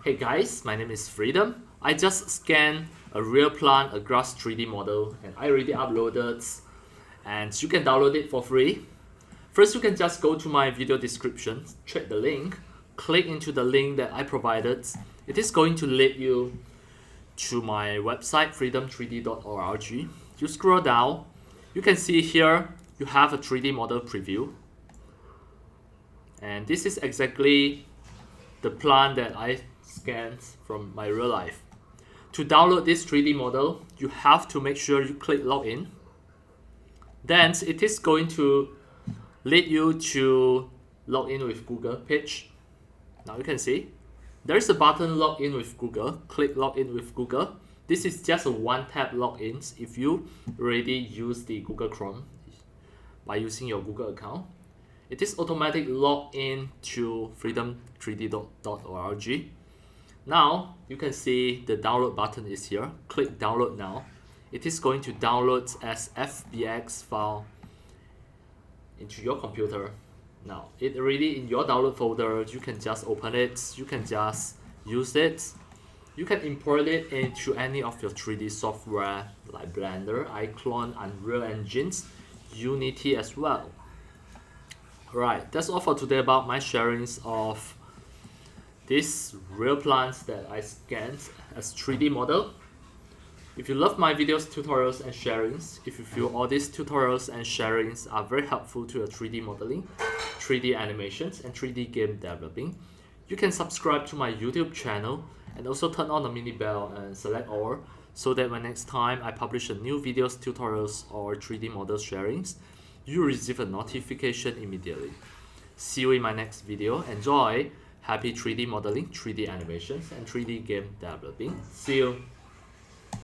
Hey guys, my name is Freedom. I just scanned a real plant, a grass 3D model, and I already uploaded, and you can download it for free. First, you can just go to my video description, check the link, click into the link that I provided. It is going to lead you to my website, freedom3d.org. You scroll down, you can see here you have a 3D model preview. And this is exactly the plant that I scanned from my real life. To download this 3D model, you have to make sure you click login. Then it is going to lead you to login with Google page. Now you can see there's a button login with Google. Click login with Google. This is just a one-tap login if you already use the Google Chrome by using your Google account. It is automatic login to freedom3d.org. Now you can see the download button is here. Click download now. It is going to download as FBX file into your computer. Now it already in your download folder. You can just open it. You can just use it. You can import it into any of your 3D software like Blender, iClone, Unreal Engines, Unity as well. Right, that's all for today about my sharings of these real plants that I scanned as 3D model. If you love my videos, tutorials and sharings, if you feel all these tutorials and sharings are very helpful to your 3D modeling, 3D animations and 3D game developing, you can subscribe to my YouTube channel and also turn on the mini bell and select all so that when next time I publish a new videos, tutorials or 3D model sharings, you receive a notification immediately. See you in my next video. Enjoy! Happy 3D modeling, 3D animations, and 3D game developing. See you!